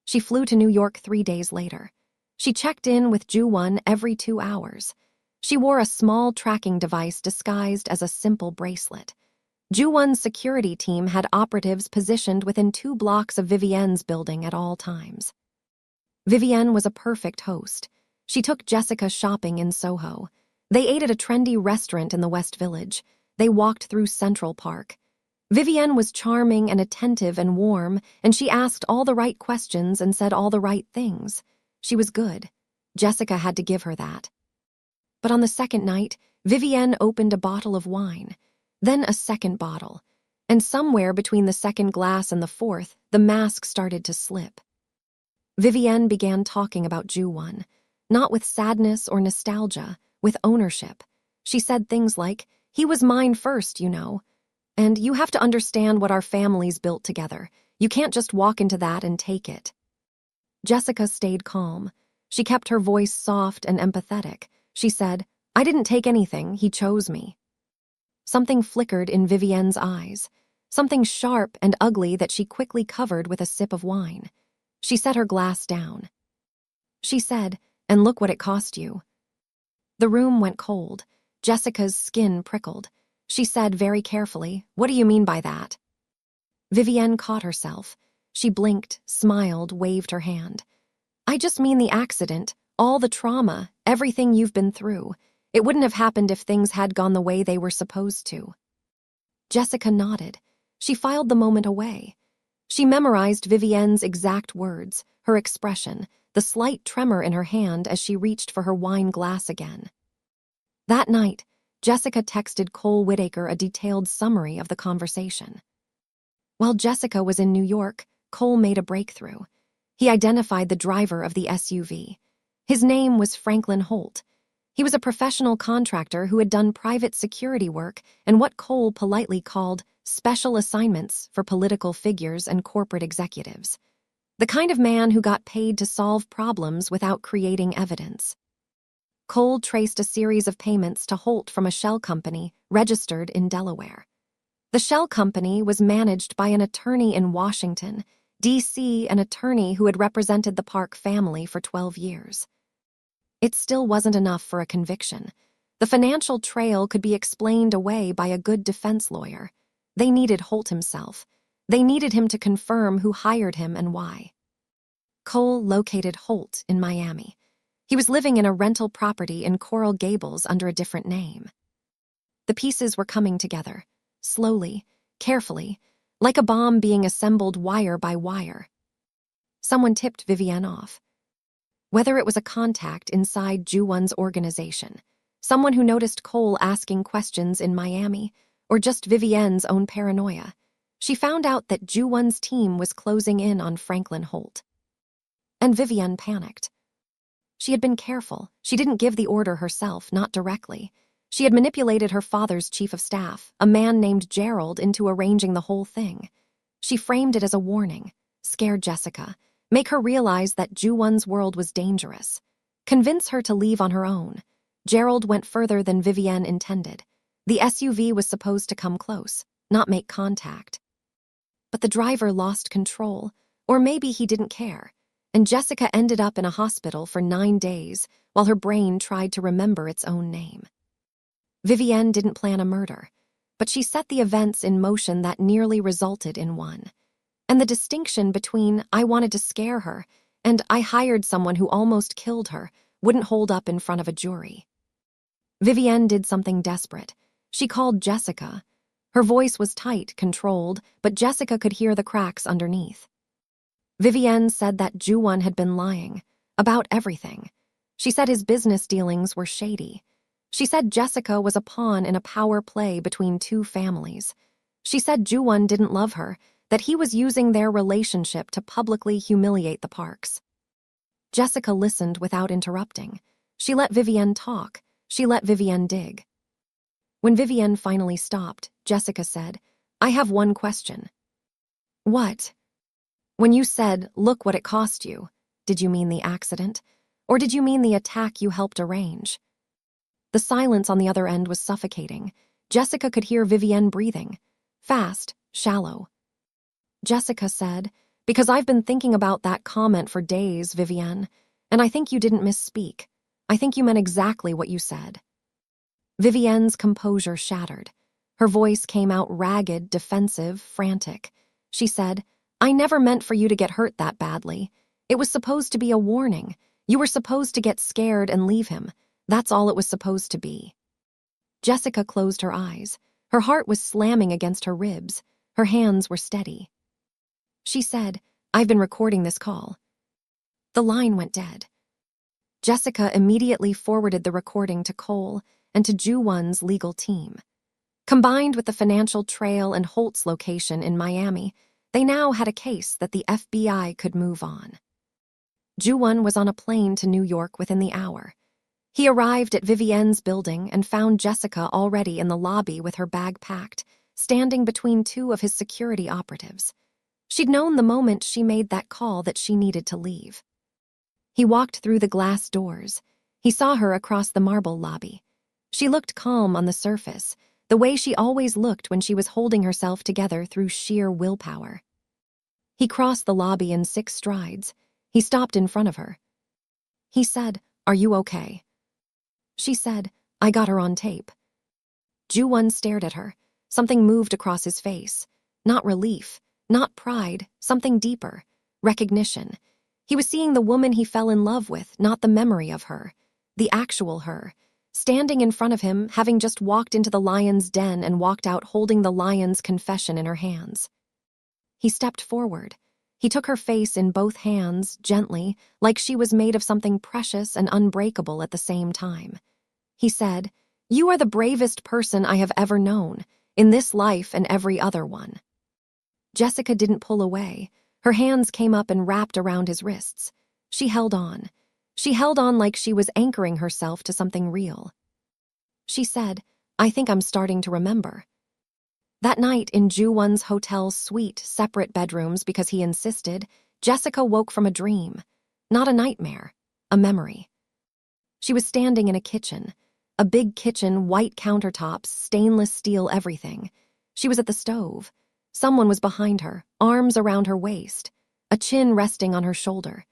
She flew to New York 3 days later. She checked in with Ju-won every 2 hours. She wore a small tracking device disguised as a simple bracelet. Ju-won's security team had operatives positioned within 2 blocks of Vivienne's building at all times. Vivienne was a perfect host. She took Jessica shopping in Soho. They ate at a trendy restaurant in the West Village. They walked through Central Park. Vivienne was charming and attentive and warm, and she asked all the right questions and said all the right things. She was good. Jessica had to give her that. But on the second night, Vivienne opened a bottle of wine, then a second bottle, and somewhere between the second glass and the fourth, the mask started to slip. Vivienne began talking about Ju-won. not with sadness or nostalgia, with ownership. She said things like, "He was mine first, you know. And you have to understand what our families built together. You can't just walk into that and take it." Jessica stayed calm. She kept her voice soft and empathetic. She said, "I didn't take anything, he chose me." Something flickered in Vivienne's eyes, something sharp and ugly that she quickly covered with a sip of wine. She set her glass down. She said, "And look what it cost you." The room went cold. Jessica's skin prickled. She said very carefully, "What do you mean by that?" Vivienne caught herself. She blinked, smiled, waved her hand. "I just mean the accident, all the trauma, everything you've been through. It wouldn't have happened if things had gone the way they were supposed to." Jessica nodded. She filed the moment away. She memorized Vivienne's exact words, her expression, the slight tremor in her hand as she reached for her wine glass again. That night, Jessica texted Cole Whitaker a detailed summary of the conversation. While Jessica was in New York, Cole made a breakthrough. He identified the driver of the SUV. His name was Franklin Holt. He was a professional contractor who had done private security work and what Cole politely called special assignments for political figures and corporate executives. The kind of man who got paid to solve problems without creating evidence. Cole traced a series of payments to Holt from a shell company registered in Delaware. The shell company was managed by an attorney in Washington, D.C., an attorney who had represented the Park family for 12 years. It still wasn't enough for a conviction. The financial trail could be explained away by a good defense lawyer. They needed Holt himself. They needed him to confirm who hired him and why. Cole located Holt in Miami. He was living in a rental property in Coral Gables under a different name. The pieces were coming together, slowly, carefully, like a bomb being assembled wire by wire. Someone tipped Vivienne off. Whether it was a contact inside Ju-Won's organization, someone who noticed Cole asking questions in Miami, or just Vivienne's own paranoia, she found out that Ju-Won's team was closing in on Franklin Holt. And Vivienne panicked. She had been careful. She didn't give the order herself, not directly. She had manipulated her father's chief of staff, a man named Gerald, into arranging the whole thing. She framed it as a warning, scared Jessica, make her realize that Ju-Won's world was dangerous, convince her to leave on her own. Gerald went further than Vivienne intended. The SUV was supposed to come close, not make contact. But the driver lost control, or maybe he didn't care, and Jessica ended up in a hospital for 9 days while her brain tried to remember its own name. Vivienne didn't plan a murder, but she set the events in motion that nearly resulted in one. And the distinction between "I wanted to scare her" and "I hired someone who almost killed her" wouldn't hold up in front of a jury. Vivienne did something desperate. She called Jessica. Her voice was tight, controlled, but Jessica could hear the cracks underneath. Vivienne said that Ju-Won had been lying about everything. She said his business dealings were shady. She said Jessica was a pawn in a power play between two families. She said Ju-Won didn't love her, that he was using their relationship to publicly humiliate the Parks. Jessica listened without interrupting. She let Vivienne talk. She let Vivienne dig. When Vivienne finally stopped, Jessica said, "I have one question." "What?" "When you said, 'Look what it cost you,' did you mean the accident? Or did you mean the attack you helped arrange?" The silence on the other end was suffocating. Jessica could hear Vivienne breathing. Fast, shallow. Jessica said, "Because I've been thinking about that comment for days, Vivienne, and I think you didn't misspeak. I think you meant exactly what you said." Vivienne's composure shattered. Her voice came out ragged, defensive, frantic. She said, "I never meant for you to get hurt that badly. It was supposed to be a warning. You were supposed to get scared and leave him. That's all it was supposed to be." Jessica closed her eyes. Her heart was slamming against her ribs. Her hands were steady. She said, "I've been recording this call." The line went dead. Jessica immediately forwarded the recording to Cole and to Ju-Won's legal team. Combined with the financial trail and Holt's location in Miami, they now had a case that the FBI could move on. Ju-won was on a plane to New York within the hour. He arrived at Vivienne's building and found Jessica already in the lobby with her bag packed, standing between two of his security operatives. She'd known the moment she made that call that she needed to leave. He walked through the glass doors. He saw her across the marble lobby. She looked calm on the surface, the way she always looked when she was holding herself together through sheer willpower. He crossed the lobby in 6 strides. He stopped in front of her. He said, "Are you okay?" She said, "I got her on tape." Ju-won stared at her. Something moved across his face. Not relief, not pride, something deeper. Recognition. He was seeing the woman he fell in love with, not the memory of her. The actual her. Standing in front of him, having just walked into the lion's den and walked out holding the lion's confession in her hands. He stepped forward. He took her face in both hands, gently, like she was made of something precious and unbreakable at the same time. He said, "You are the bravest person I have ever known, in this life and every other one." Jessica didn't pull away. Her hands came up and wrapped around his wrists. She held on. She held on like she was anchoring herself to something real. She said, "I think I'm starting to remember." That night in Ju-won's hotel's suite, separate bedrooms because he insisted, Jessica woke from a dream. Not a nightmare, a memory. She was standing in a kitchen. A big kitchen, white countertops, stainless steel everything. She was at the stove. Someone was behind her, arms around her waist, a chin resting on her shoulder.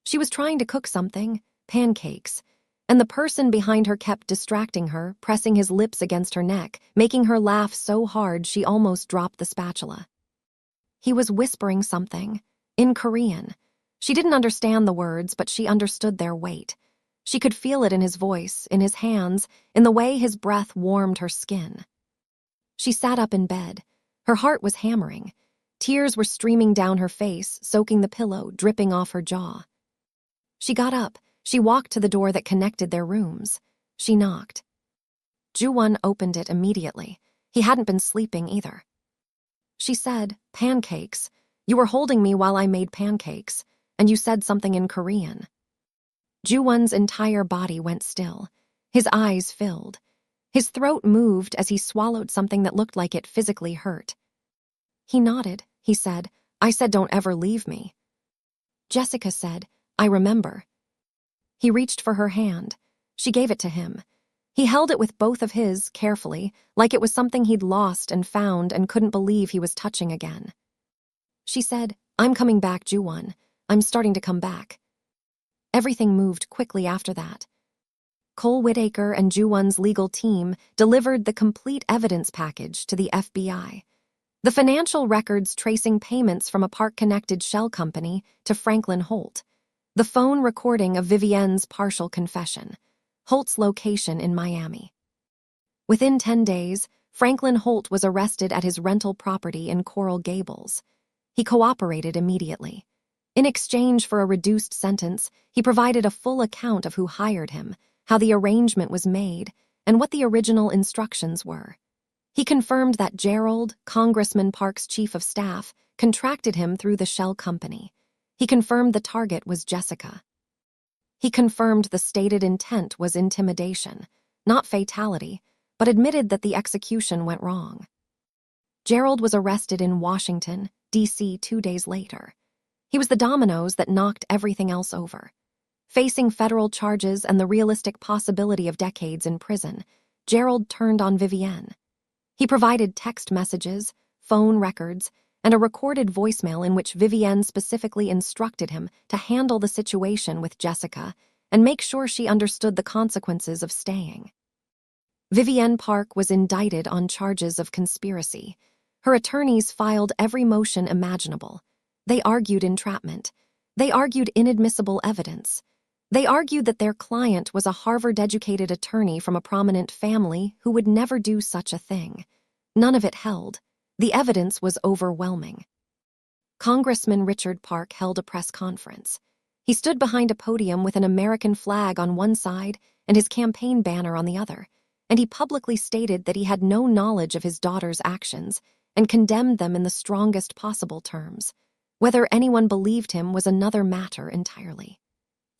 She was trying to cook something, pancakes, and the person behind her kept distracting her, pressing his lips against her neck, making her laugh so hard she almost dropped the spatula. He was whispering something, in Korean. She didn't understand the words, but she understood their weight. She could feel it in his voice, in his hands, in the way his breath warmed her skin. She sat up in bed. Her heart was hammering. Tears were streaming down her face, soaking the pillow, dripping off her jaw. She got up. She walked to the door that connected their rooms. She knocked. Ju-won opened it immediately. He hadn't been sleeping either. She said, "Pancakes. You were holding me while I made pancakes, and you said something in Korean." Ju-won's entire body went still. His eyes filled. His throat moved as he swallowed something that looked like it physically hurt. He nodded. He said, "I said don't ever leave me." Jessica said, "I remember." He reached for her hand. She gave it to him. He held it with both of his, carefully, like it was something he'd lost and found and couldn't believe he was touching again. She said, "I'm coming back, Ju-won. I'm starting to come back." Everything moved quickly after that. Cole Whitaker and Ju-won's legal team delivered the complete evidence package to the FBI. The financial records tracing payments from a park-connected shell company to Franklin Holt. The phone recording of Vivienne's partial confession. Holt's location in Miami. Within 10 days, Franklin Holt was arrested at his rental property in Coral Gables. He cooperated immediately. In exchange for a reduced sentence, he provided a full account of who hired him, how the arrangement was made, and what the original instructions were. He confirmed that Gerald, Congressman Park's chief of staff, contracted him through the shell company. He confirmed the target was Jessica. He confirmed the stated intent was intimidation, not fatality, but admitted that the execution went wrong. Gerald was arrested in Washington, D.C. 2 days later. He was the dominoes that knocked everything else over. Facing federal charges and the realistic possibility of decades in prison, Gerald turned on Vivienne. He provided text messages, phone records, and a recorded voicemail in which Vivienne specifically instructed him to handle the situation with Jessica and make sure she understood the consequences of staying. Vivienne Park was indicted on charges of conspiracy. Her attorneys filed every motion imaginable. They argued entrapment. They argued inadmissible evidence. They argued that their client was a Harvard-educated attorney from a prominent family who would never do such a thing. None of it held. The evidence was overwhelming. Congressman Richard Park held a press conference. He stood behind a podium with an American flag on one side and his campaign banner on the other, and he publicly stated that he had no knowledge of his daughter's actions and condemned them in the strongest possible terms. Whether anyone believed him was another matter entirely.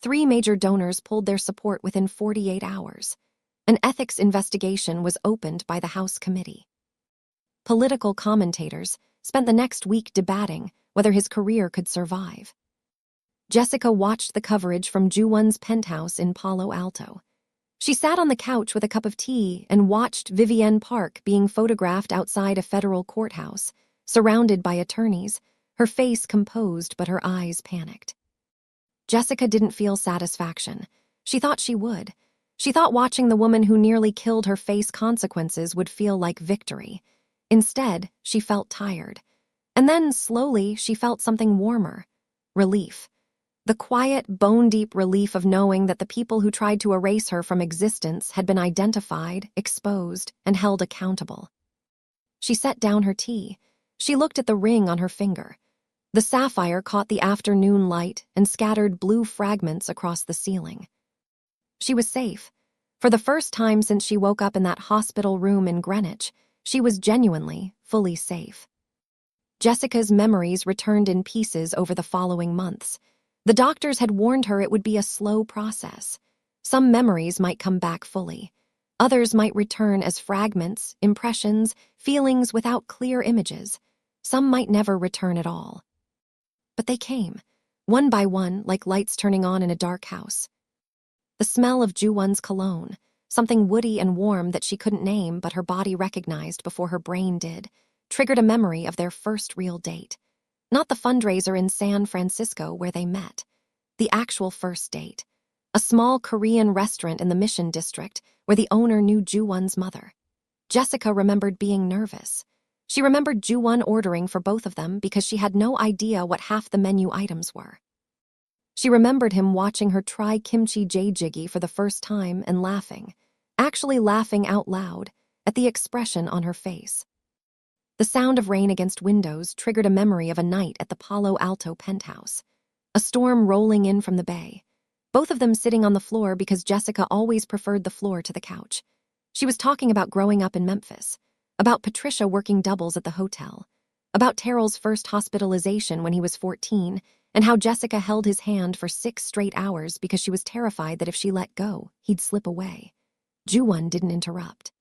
3 major donors pulled their support within 48 hours. An ethics investigation was opened by the House committee. Political commentators spent the next week debating whether his career could survive. Jessica watched the coverage from Ju-won's penthouse in Palo Alto. She sat on the couch with a cup of tea and watched Vivienne Park being photographed outside a federal courthouse, surrounded by attorneys, her face composed but her eyes panicked. Jessica didn't feel satisfaction. She thought she would. She thought watching the woman who nearly killed her face consequences would feel like victory. Instead, she felt tired. And then, slowly, she felt something warmer. Relief. The quiet, bone-deep relief of knowing that the people who tried to erase her from existence had been identified, exposed, and held accountable. She set down her tea. She looked at the ring on her finger. The sapphire caught the afternoon light and scattered blue fragments across the ceiling. She was safe. For the first time since she woke up in that hospital room in Greenwich, she was genuinely, fully safe. Jessica's memories returned in pieces over the following months. The doctors had warned her it would be a slow process. Some memories might come back fully. Others might return as fragments, impressions, feelings without clear images. Some might never return at all. But they came, one by one, like lights turning on in a dark house. The smell of Ju-won's cologne, something woody and warm that she couldn't name but her body recognized before her brain did, triggered a memory of their first real date. Not the fundraiser in San Francisco where they met. The actual first date. A small Korean restaurant in the Mission District where the owner knew Ju-won's mother. Jessica remembered being nervous. She remembered Ju-won ordering for both of them because she had no idea what half the menu items were. She remembered him watching her try kimchi jjigae for the first time and laughing, actually laughing out loud, at the expression on her face. The sound of rain against windows triggered a memory of a night at the Palo Alto penthouse. A storm rolling in from the bay. Both of them sitting on the floor because Jessica always preferred the floor to the couch. She was talking about growing up in Memphis, about Patricia working doubles at the hotel, about Terrell's first hospitalization when he was 14, and how Jessica held his hand for 6 straight hours because she was terrified that if she let go, he'd slip away. Ju-won didn't interrupt.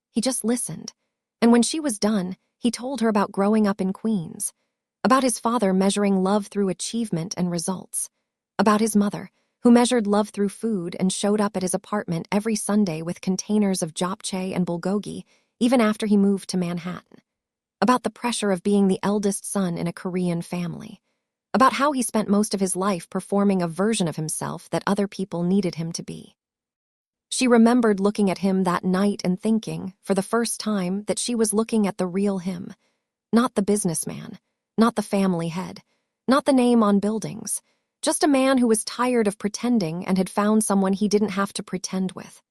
He just listened. And when she was done, he told her about growing up in Queens, about his father measuring love through achievement and results, about his mother, who measured love through food and showed up at his apartment every Sunday with containers of japchae and bulgogi, even after he moved to Manhattan, about the pressure of being the eldest son in a Korean family, about how he spent most of his life performing a version of himself that other people needed him to be. She remembered looking at him that night and thinking, for the first time, that she was looking at the real him. Not the businessman, not the family head, not the name on buildings, just a man who was tired of pretending and had found someone he didn't have to pretend with.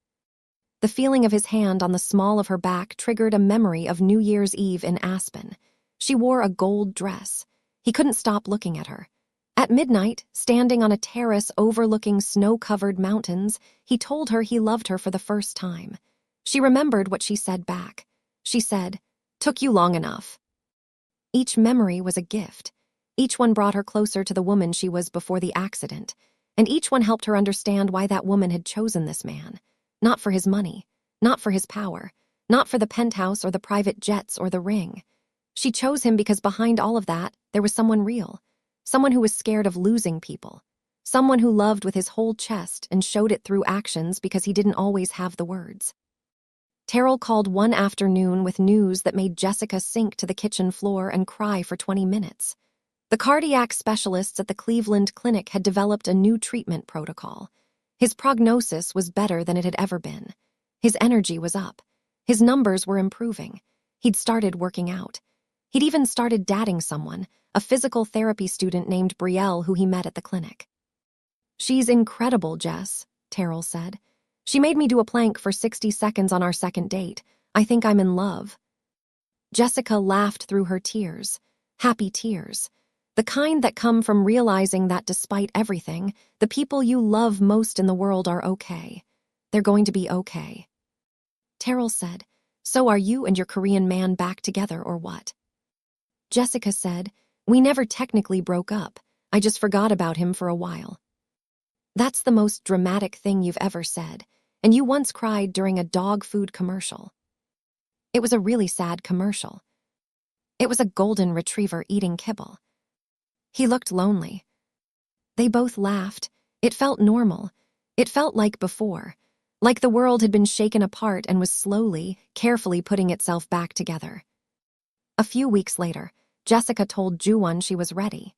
The feeling of his hand on the small of her back triggered a memory of New Year's Eve in Aspen. She wore a gold dress. He couldn't stop looking at her. At midnight, standing on a terrace overlooking snow-covered mountains, he told her he loved her for the first time. She remembered what she said back. She said, "Took you long enough." Each memory was a gift. Each one brought her closer to the woman she was before the accident, and each one helped her understand why that woman had chosen this man. Not for his money, not for his power, not for the penthouse or the private jets or the ring. She chose him because behind all of that, there was someone real. Someone who was scared of losing people. Someone who loved with his whole chest and showed it through actions because he didn't always have the words. Terrell called one afternoon with news that made Jessica sink to the kitchen floor and cry for 20 minutes. The cardiac specialists at the Cleveland Clinic had developed a new treatment protocol. His prognosis was better than it had ever been. His energy was up. His numbers were improving. He'd started working out. He'd even started dating someone, a physical therapy student named Brielle who he met at the clinic. "She's incredible, Jess," Terrell said. "She made me do a plank for 60 seconds on our second date. I think I'm in love." Jessica laughed through her tears, happy tears, the kind that come from realizing that despite everything, the people you love most in the world are okay. They're going to be okay. Terrell said, "So are you and your Korean man back together or what?" Jessica said, "We never technically broke up. I just forgot about him for a while." That's the most dramatic thing you've ever said, and you once cried during a dog food commercial. It was a really sad commercial. It was a golden retriever eating kibble. He looked lonely. They both laughed. It felt normal. It felt like before, like the world had been shaken apart and was slowly, carefully putting itself back together. A few weeks later, Jessica told Ju-won she was ready.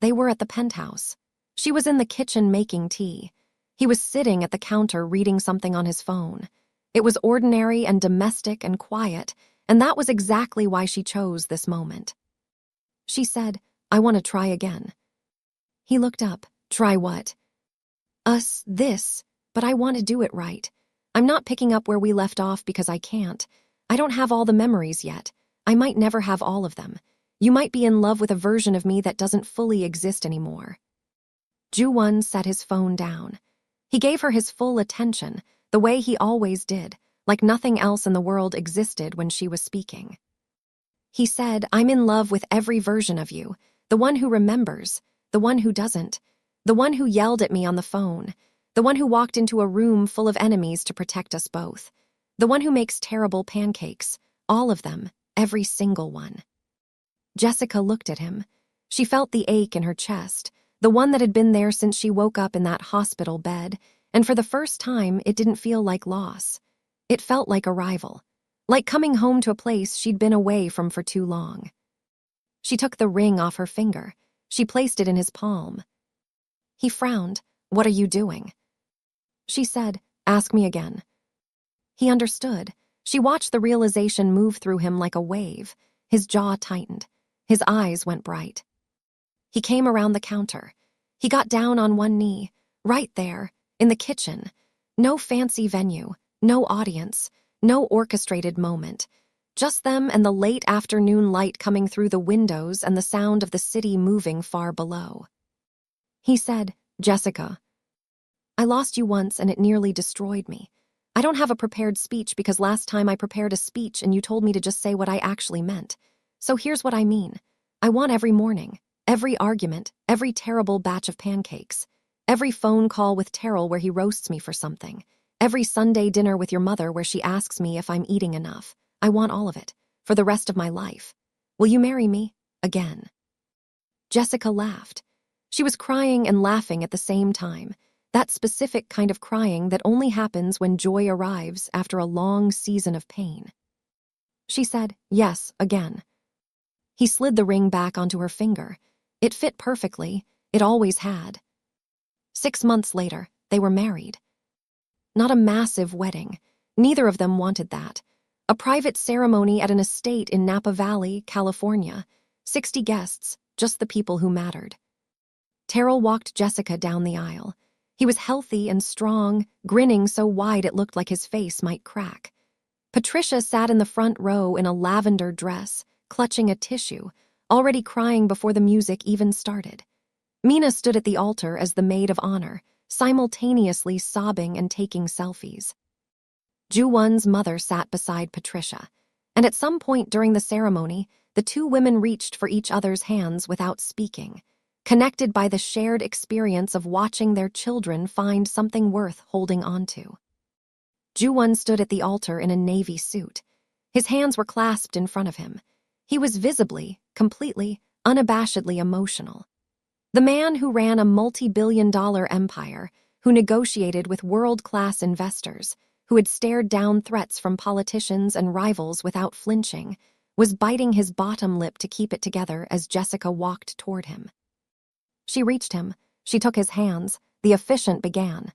They were at the penthouse. She was in the kitchen making tea. He was sitting at the counter reading something on his phone. It was ordinary and domestic and quiet, and that was exactly why she chose this moment. She said, "I want to try again." He looked up. "Try what?" This, but I want to do it right. I'm not picking up where we left off because I can't. I don't have all the memories yet. I might never have all of them. You might be in love with a version of me that doesn't fully exist anymore." Ju-won set his phone down. He gave her his full attention, the way he always did, like nothing else in the world existed when she was speaking. He said, "I'm in love with every version of you, the one who remembers, the one who doesn't, the one who yelled at me on the phone, the one who walked into a room full of enemies to protect us both, the one who makes terrible pancakes, all of them, every single one." Jessica looked at him. She felt the ache in her chest, the one that had been there since she woke up in that hospital bed, and for the first time, it didn't feel like loss. It felt like arrival, like coming home to a place she'd been away from for too long. She took the ring off her finger. She placed it in his palm. He frowned. "What are you doing?" She said, "Ask me again." He understood. She watched the realization move through him like a wave. His jaw tightened. His eyes went bright. He came around the counter. He got down on one knee, right there, in the kitchen. No fancy venue, no audience, no orchestrated moment. Just them and the late afternoon light coming through the windows and the sound of the city moving far below. He said, "Jessica, I lost you once and it nearly destroyed me. I don't have a prepared speech because last time I prepared a speech and you told me to just say what I actually meant. So here's what I mean. I want every morning, every argument, every terrible batch of pancakes, every phone call with Terrell where he roasts me for something, every Sunday dinner with your mother where she asks me if I'm eating enough. I want all of it, for the rest of my life. Will you marry me? Again." Jessica laughed. She was crying and laughing at the same time, that specific kind of crying that only happens when joy arrives after a long season of pain. She said, "Yes, again." He slid the ring back onto her finger. It fit perfectly. It always had. 6 months later, they were married. Not a massive wedding. Neither of them wanted that. A private ceremony at an estate in Napa Valley, California. 60 guests, just the people who mattered. Terrell walked Jessica down the aisle. He was healthy and strong, grinning so wide it looked like his face might crack. Patricia sat in the front row in a lavender dress, clutching a tissue, already crying before the music even started. Mina stood at the altar as the maid of honor, simultaneously sobbing and taking selfies. Ju-won's mother sat beside Patricia, and at some point during the ceremony, the two women reached for each other's hands without speaking, connected by the shared experience of watching their children find something worth holding onto. Ju-won stood at the altar in a navy suit. His hands were clasped in front of him. He was visibly, completely, unabashedly emotional. The man who ran a multi-billion-dollar empire, who negotiated with world-class investors, who had stared down threats from politicians and rivals without flinching, was biting his bottom lip to keep it together as Jessica walked toward him. She reached him. She took his hands. The officiant began.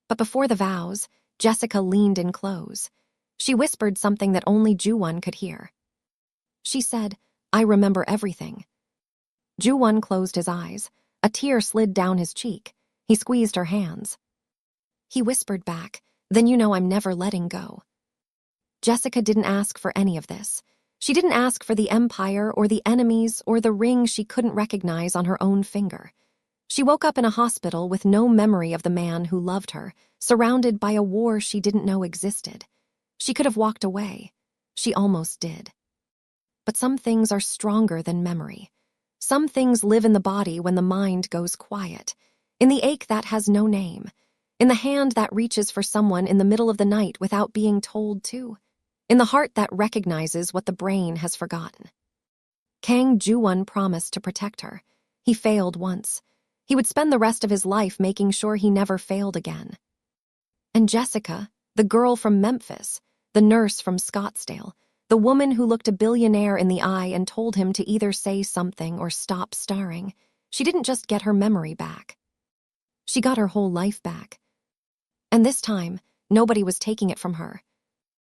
But before the vows, Jessica leaned in close. She whispered something that only Ju-won could hear. She said, "I remember everything." Ju-won closed his eyes. A tear slid down his cheek. He squeezed her hands. He whispered back, "Then you know I'm never letting go." Jessica didn't ask for any of this. She didn't ask for the empire or the enemies or the ring she couldn't recognize on her own finger. She woke up in a hospital with no memory of the man who loved her, surrounded by a war she didn't know existed. She could have walked away. She almost did. But some things are stronger than memory. Some things live in the body when the mind goes quiet. in the ache that has no name, in the hand that reaches for someone in the middle of the night without being told to, in the heart that recognizes what the brain has forgotten. Kang Ju-won promised to protect her. He failed once. He would spend the rest of his life making sure he never failed again. And Jessica, the girl from Memphis, the nurse from Scottsdale, the woman who looked a billionaire in the eye and told him to either say something or stop starring, she didn't just get her memory back. She got her whole life back. And this time, nobody was taking it from her.